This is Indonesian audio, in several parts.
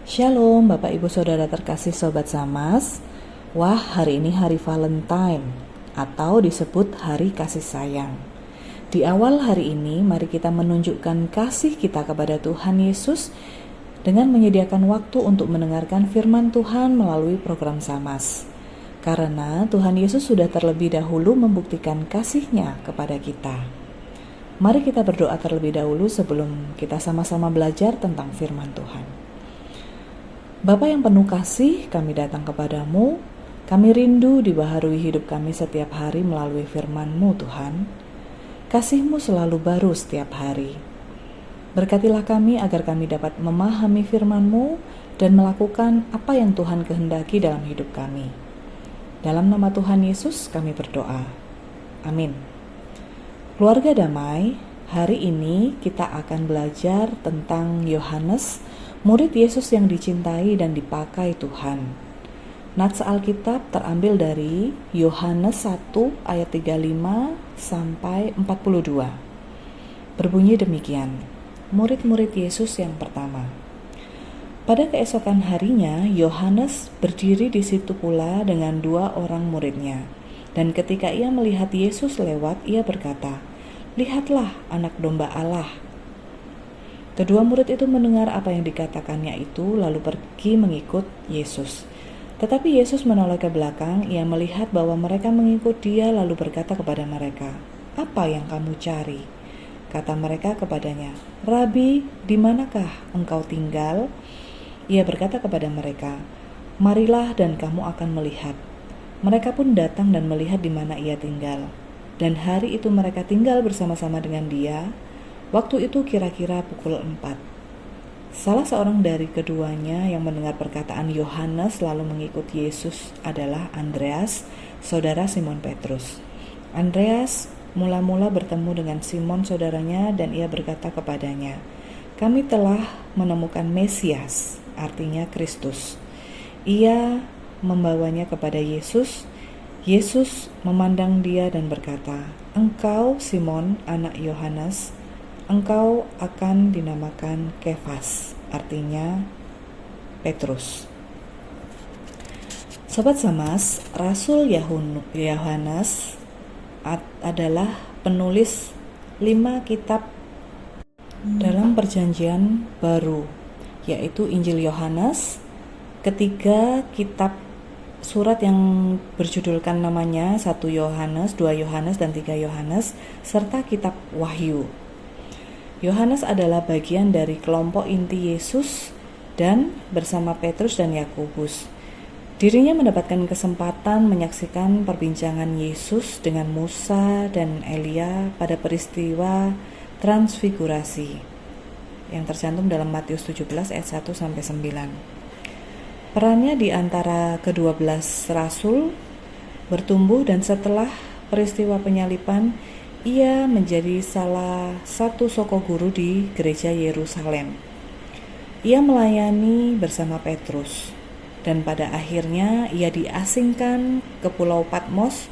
Shalom Bapak Ibu Saudara terkasih Sobat Samas. Wah, hari ini hari Valentine atau disebut hari kasih sayang. Di awal hari ini mari kita menunjukkan kasih kita kepada Tuhan Yesus dengan menyediakan waktu untuk mendengarkan firman Tuhan melalui program Samas. Karena Tuhan Yesus sudah terlebih dahulu membuktikan kasih-Nya kepada kita. Mari kita berdoa terlebih dahulu sebelum kita sama-sama belajar tentang firman Tuhan. Bapa yang penuh kasih, kami datang kepadamu. Kami rindu dibaharui hidup kami setiap hari melalui firman-Mu Tuhan. Kasih-Mu selalu baru setiap hari. Berkatilah kami agar kami dapat memahami firman-Mu dan melakukan apa yang Tuhan kehendaki dalam hidup kami. Dalam nama Tuhan Yesus kami berdoa. Amin. Keluarga damai, hari ini kita akan belajar tentang Yohanes, murid Yesus yang dicintai dan dipakai Tuhan. Nats Alkitab terambil dari Yohanes 1 ayat 35 sampai 42. Berbunyi demikian, murid-murid Yesus yang pertama. Pada keesokan harinya, Yohanes berdiri di situ pula dengan 2 orang muridnya. Dan ketika ia melihat Yesus lewat, ia berkata, "Lihatlah anak domba Allah." Kedua murid itu mendengar apa yang dikatakannya itu, lalu pergi mengikut Yesus. Tetapi Yesus menoleh ke belakang, ia melihat bahwa mereka mengikut dia, lalu berkata kepada mereka, "Apa yang kamu cari?" Kata mereka kepadanya, "Rabi, di manakah engkau tinggal?" Ia berkata kepada mereka, "Marilah dan kamu akan melihat." Mereka pun datang dan melihat di mana ia tinggal. Dan hari itu mereka tinggal bersama-sama dengan dia. Waktu itu kira-kira pukul 4. Salah seorang dari keduanya yang mendengar perkataan Yohanes lalu mengikut Yesus adalah Andreas, saudara Simon Petrus. Andreas mula-mula bertemu dengan Simon saudaranya dan ia berkata kepadanya, "Kami telah menemukan Mesias," artinya Kristus. Ia membawanya kepada Yesus. Yesus memandang dia dan berkata, "Engkau Simon, anak Yohanes, engkau akan dinamakan Kefas," artinya Petrus. Sobat Samas, Rasul Yohanes adalah penulis 5 kitab dalam Perjanjian Baru, yaitu Injil Yohanes, ketiga kitab surat yang berjudulkan namanya 1 Yohanes, 2 Yohanes, dan 3 Yohanes, serta kitab Wahyu. Yohanes adalah bagian dari kelompok inti Yesus dan bersama Petrus dan Yakobus. Dirinya mendapatkan kesempatan menyaksikan perbincangan Yesus dengan Musa dan Elia pada peristiwa transfigurasi yang tercantum dalam Matius 17 ayat 1 sampai 9. Perannya di antara ke-12 rasul bertumbuh dan setelah peristiwa penyaliban, ia menjadi salah satu soko guru di gereja Yerusalem. Ia melayani bersama Petrus dan pada akhirnya ia diasingkan ke Pulau Patmos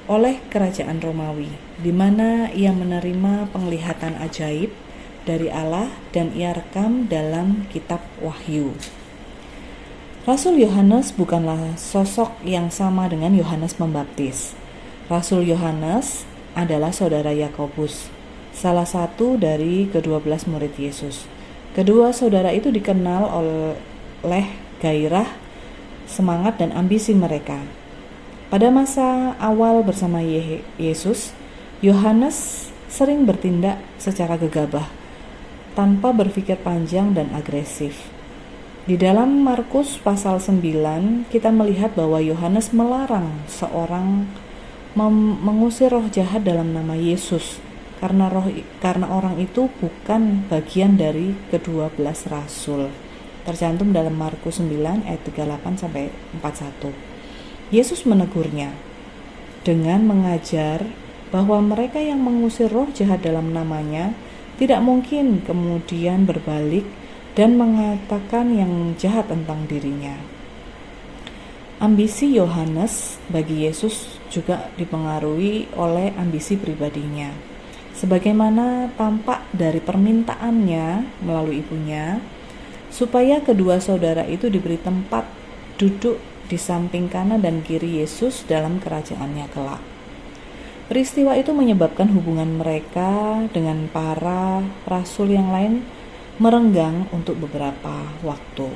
oleh kerajaan Romawi, di mana ia menerima penglihatan ajaib dari Allah dan ia rekam dalam kitab Wahyu. Rasul Yohanes bukanlah sosok yang sama dengan Yohanes Pembaptis. Rasul Yohanes adalah saudara Yakobus, salah satu dari ke-12 murid Yesus. Kedua saudara itu dikenal oleh gairah, semangat, dan ambisi mereka. Pada masa awal bersama Yesus, Yohanes sering bertindak secara gegabah, tanpa berpikir panjang dan agresif. Di dalam Markus pasal 9, kita melihat bahwa Yohanes melarang seorang mengusir roh jahat dalam nama Yesus karena orang itu bukan bagian dari ke-12 rasul. Tercantum dalam Markus 9 ayat 38 sampai 41. Yesus menegurnya dengan mengajar bahwa mereka yang mengusir roh jahat dalam namanya tidak mungkin kemudian berbalik dan mengatakan yang jahat tentang dirinya. Ambisi Yohanes bagi Yesus juga dipengaruhi oleh ambisi pribadinya. Sebagaimana tampak dari permintaannya melalui ibunya, supaya kedua saudara itu diberi tempat duduk di samping kanan dan kiri Yesus dalam kerajaannya kelak. Peristiwa itu menyebabkan hubungan mereka dengan para rasul yang lain merenggang untuk beberapa waktu.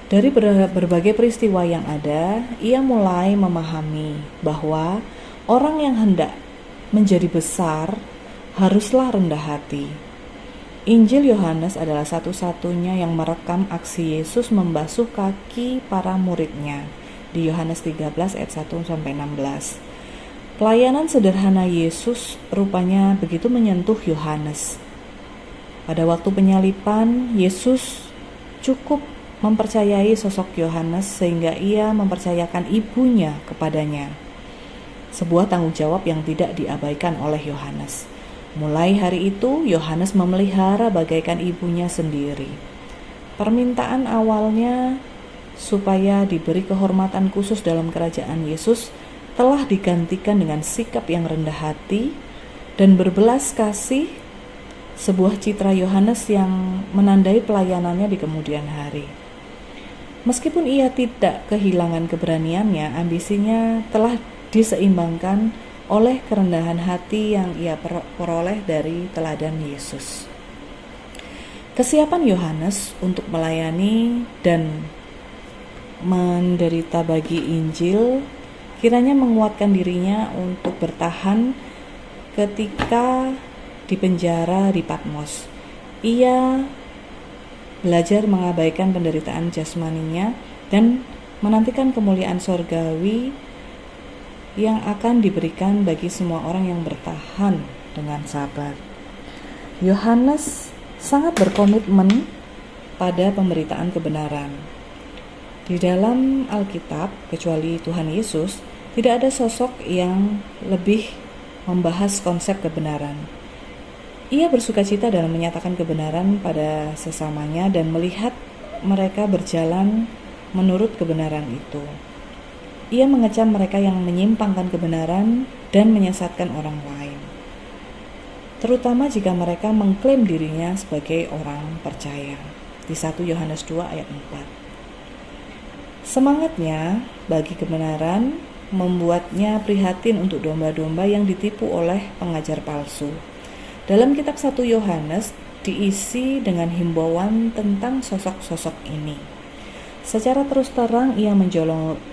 Dari berbagai peristiwa yang ada, ia mulai memahami bahwa orang yang hendak menjadi besar haruslah rendah hati. Injil Yohanes adalah satu-satunya yang merekam aksi Yesus membasuh kaki para muridnya di Yohanes 13 ayat 1-16. Pelayanan sederhana Yesus rupanya begitu menyentuh Yohanes. Pada waktu penyaliban, Yesus cukup mempercayai sosok Yohanes sehingga ia mempercayakan ibunya kepadanya. Sebuah tanggung jawab yang tidak diabaikan oleh Yohanes. Mulai hari itu, Yohanes memelihara bagaikan ibunya sendiri. Permintaan awalnya supaya diberi kehormatan khusus dalam kerajaan Yesus telah digantikan dengan sikap yang rendah hati dan berbelas kasih, sebuah citra Yohanes yang menandai pelayanannya di kemudian hari. Meskipun ia tidak kehilangan keberaniannya, ambisinya telah diseimbangkan oleh kerendahan hati yang ia peroleh dari teladan Yesus. Kesiapan Yohanes untuk melayani dan menderita bagi Injil kiranya menguatkan dirinya untuk bertahan ketika dipenjara di Patmos. Ia belajar mengabaikan penderitaan jasmaninya dan menantikan kemuliaan sorgawi yang akan diberikan bagi semua orang yang bertahan dengan sabar. Yohanes sangat berkomitmen pada pemberitaan kebenaran. Di dalam Alkitab, kecuali Tuhan Yesus, tidak ada sosok yang lebih membahas konsep kebenaran. Ia bersukacita dalam menyatakan kebenaran pada sesamanya dan melihat mereka berjalan menurut kebenaran itu. Ia mengecam mereka yang menyimpangkan kebenaran dan menyesatkan orang lain, terutama jika mereka mengklaim dirinya sebagai orang percaya. Di 1 Yohanes 2 ayat 4. Semangatnya bagi kebenaran membuatnya prihatin untuk domba-domba yang ditipu oleh pengajar palsu. Dalam kitab 1 Yohanes diisi dengan himbauan tentang sosok-sosok ini. Secara terus terang ia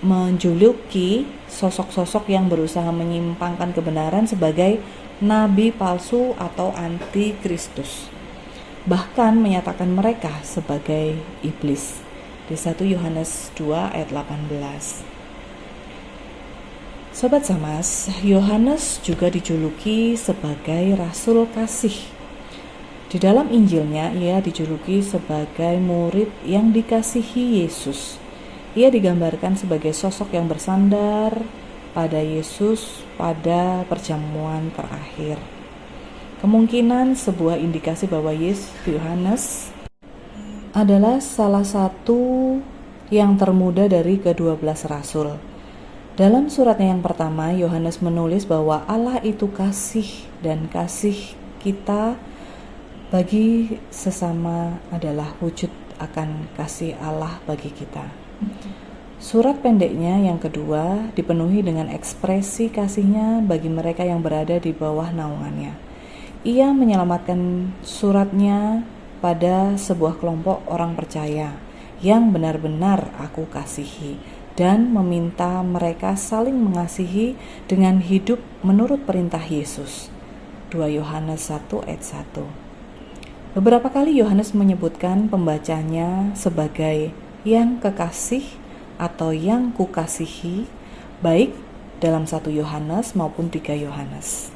menjuluki sosok-sosok yang berusaha menyimpangkan kebenaran sebagai nabi palsu atau anti-Kristus. Bahkan menyatakan mereka sebagai iblis. Di 1 Yohanes 2 ayat 18. Sobat Samas, Yohanes juga dijuluki sebagai Rasul Kasih. Di dalam Injilnya, ia dijuluki sebagai murid yang dikasihi Yesus. Ia digambarkan sebagai sosok yang bersandar pada Yesus pada perjamuan terakhir. Kemungkinan sebuah indikasi bahwa Yohanes adalah salah satu yang termuda dari ke-12 rasul. Dalam suratnya yang pertama, Yohanes menulis bahwa Allah itu kasih dan kasih kita bagi sesama adalah wujud akan kasih Allah bagi kita. Surat pendeknya yang kedua dipenuhi dengan ekspresi kasihnya bagi mereka yang berada di bawah naungannya. Ia menyelamatkan suratnya pada sebuah kelompok orang percaya yang benar-benar aku kasihi dan meminta mereka saling mengasihi dengan hidup menurut perintah Yesus. 2 Yohanes 1 ayat 1. Beberapa kali Yohanes menyebutkan pembacanya sebagai yang kekasih atau yang kukasihi, baik dalam 1 Yohanes maupun 3 Yohanes.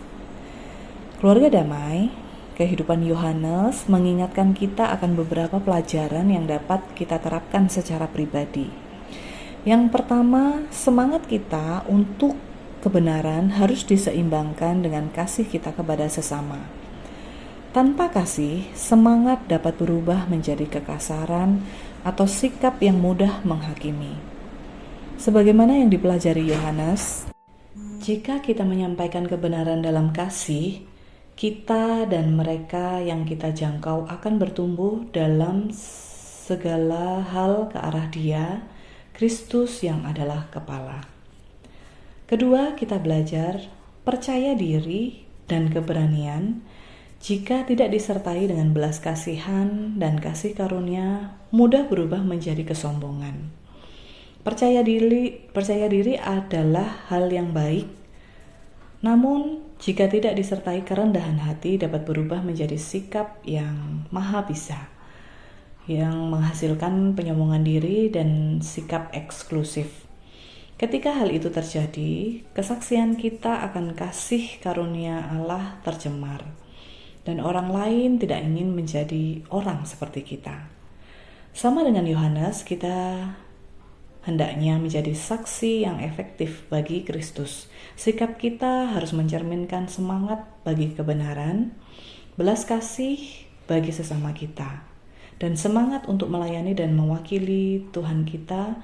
Keluarga damai, kehidupan Yohanes mengingatkan kita akan beberapa pelajaran yang dapat kita terapkan secara pribadi. Yang pertama, semangat kita untuk kebenaran harus diseimbangkan dengan kasih kita kepada sesama. Tanpa kasih, semangat dapat berubah menjadi kekasaran atau sikap yang mudah menghakimi. Sebagaimana yang dipelajari Yohanes, jika kita menyampaikan kebenaran dalam kasih, kita dan mereka yang kita jangkau akan bertumbuh dalam segala hal ke arah Dia, Kristus yang adalah kepala. Kedua, kita belajar percaya diri dan keberanian jika tidak disertai dengan belas kasihan dan kasih karunia, mudah berubah menjadi kesombongan. Percaya diri adalah hal yang baik, namun jika tidak disertai kerendahan hati dapat berubah menjadi sikap yang maha bisa, yang menghasilkan penyombongan diri dan sikap eksklusif. Ketika hal itu terjadi, kesaksian kita akan kasih karunia Allah tercemar, dan orang lain tidak ingin menjadi orang seperti kita. Sama dengan Yohanes, kita hendaknya menjadi saksi yang efektif bagi Kristus. Sikap kita harus mencerminkan semangat bagi kebenaran, belas kasih bagi sesama kita, dan semangat untuk melayani dan mewakili Tuhan kita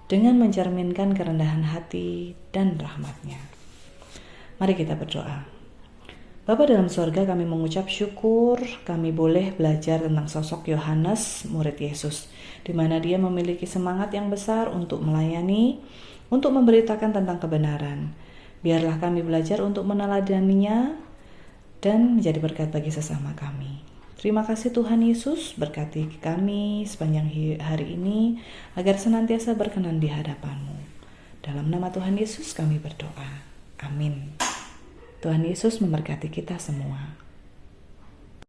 dengan mencerminkan kerendahan hati dan rahmat-Nya. Mari kita berdoa. Bapa dalam sorga, kami mengucap syukur kami boleh belajar tentang sosok Yohanes, murid Yesus, di mana dia memiliki semangat yang besar untuk melayani, untuk memberitakan tentang kebenaran. Biarlah kami belajar untuk meneladaninya dan menjadi berkat bagi sesama kami. Terima kasih Tuhan Yesus, berkati kami sepanjang hari ini, agar senantiasa berkenan di hadapan-Mu. Dalam nama Tuhan Yesus kami berdoa. Amin. Tuhan Yesus memberkati kita semua.